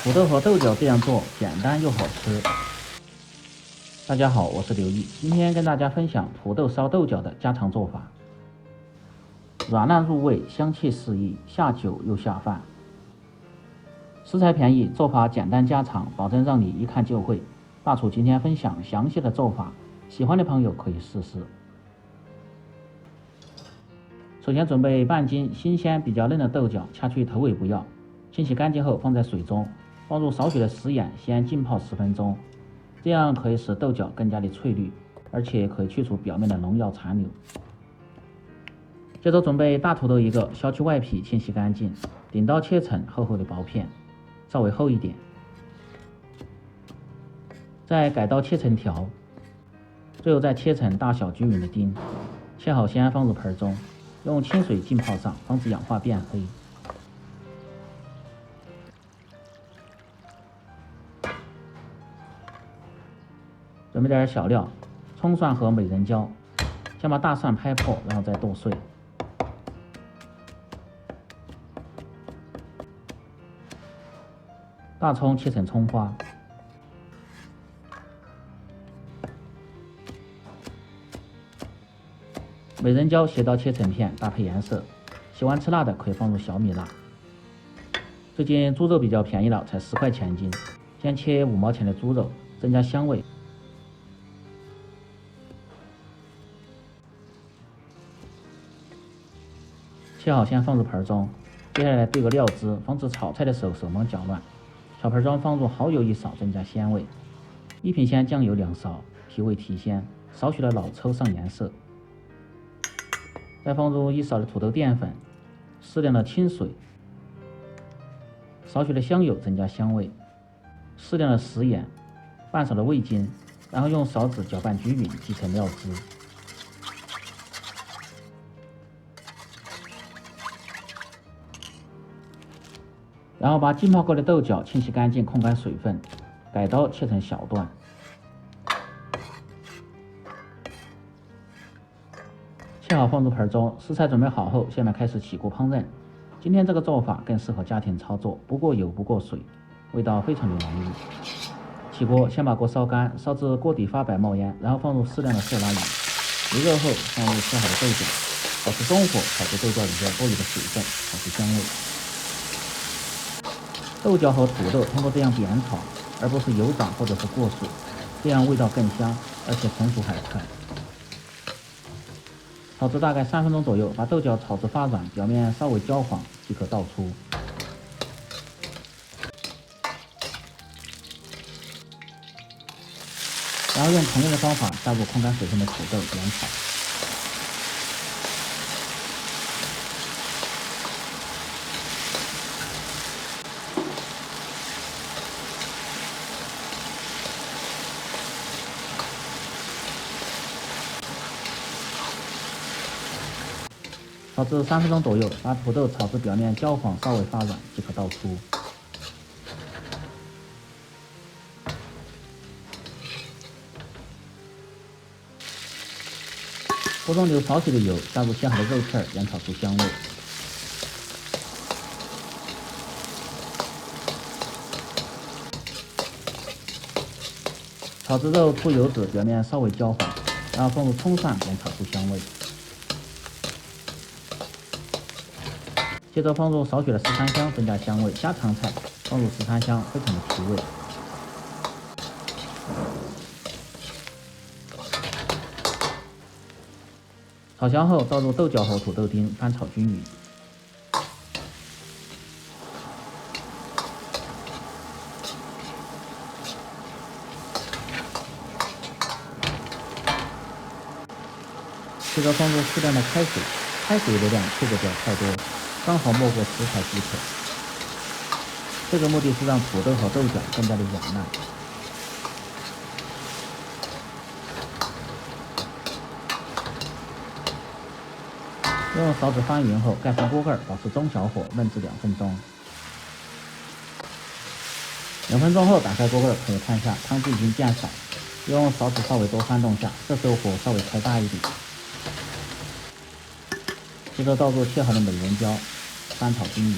土豆和豆角这样做简单又好吃。大家好，我是刘毅，今天跟大家分享土豆烧豆角的家常做法，软烂入味，香气四溢，下酒又下饭。食材便宜，做法简单家常，保证让你一看就会。大厨今天分享详细的做法，喜欢的朋友可以试试。首先准备半斤新鲜比较嫩的豆角，掐去头尾不要，清洗干净后放在水中，放入少许的食盐，先浸泡10分钟，这样可以使豆角更加的翠绿，而且可以去除表面的农药残留。接着准备大土豆1个，削去外皮，清洗干净，顶刀切成厚厚的薄片，稍微厚一点，再改刀切成条，最后再切成大小均匀的丁，切好先放入盆中，用清水浸泡上，防止氧化变黑。准备点小料，葱蒜和美人椒，先把大蒜拍破，然后再剁碎。大葱切成葱花，美人椒斜刀切成片，搭配颜色。喜欢吃辣的可以放入小米辣。最近猪肉比较便宜了，才10块钱斤，先切5毛钱的猪肉，增加香味。切好先放入盆中，接下来兑个料汁，防止炒菜的时候手忙脚乱。小盆中放入蚝油1勺，增加鲜味。一品鲜酱油2勺，提味提鲜。少许的老抽上颜色。再放入1勺的土豆淀粉，适量的清水，少许的香油增加香味，适量的食盐，半勺的味精，然后用勺子搅拌均匀，挤成料汁。然后把浸泡过的豆角清洗干净，控干水分，改刀切成小段。切好放入盆中，食材准备好后，下面开始起锅烹饪。今天这个做法更适合家庭操作，不过油不过水，味道非常的浓郁。起锅，先把锅烧干，烧至锅底发白冒烟，然后放入适量的色拉油，油热后放入切好的豆角，保持中火炒出豆角里边多余的水分，炒出香味。豆角和土豆通过这样煸炒，而不是油炸或者是过水，这样味道更香，而且成熟还快。炒至大概3分钟左右，把豆角炒至发软，表面稍微焦黄即可倒出。然后用同样的方法加入控干水分的土豆煸炒。炒至3分钟左右，把土豆炒至表面焦黄，稍微发软即可倒出。锅中留少许的油，加入切好的肉片，煸炒出香味。炒至肉出油脂，表面稍微焦黄，然后放入葱蒜，煸炒出香味。接着放入少许的十三香，增加香味。家常菜放入十三香，非常的提味。炒香后，倒入豆角和土豆丁，翻炒均匀。接着放入适量的开水，开水的量切得不要太多，刚好没过食材即可。这个目的是让土豆和豆角更加的软烂。用勺子翻匀后，盖上锅盖，保持中小火焖至2分钟。2分钟后打开锅盖，可以看一下汤汁已经变少，用勺子稍微多翻动下，这时候火稍微开大一点。接着倒入切好的美人椒，翻炒均匀。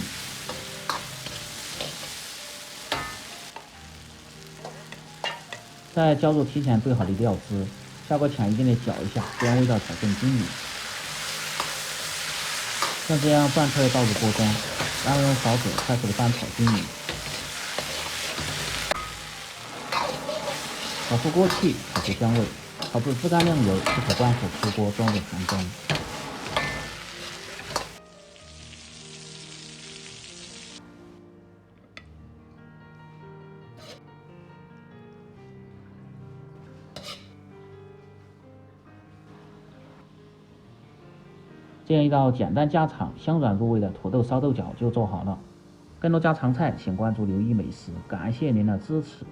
再浇入提前兑好的料汁，下锅强一点的搅一下，这样味道才更均匀。像这样拌菜倒入锅中，然后用勺子快速的翻炒均匀。炒出锅气，炒出香味，炒至汁干亮油，即可关火出锅装入盘中。这样一道简单家常、香软入味的土豆烧豆角就做好了。更多家常菜，请关注刘一美食。感谢您的支持，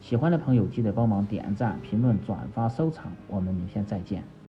喜欢的朋友记得帮忙点赞、评论、转发、收藏。我们明天再见。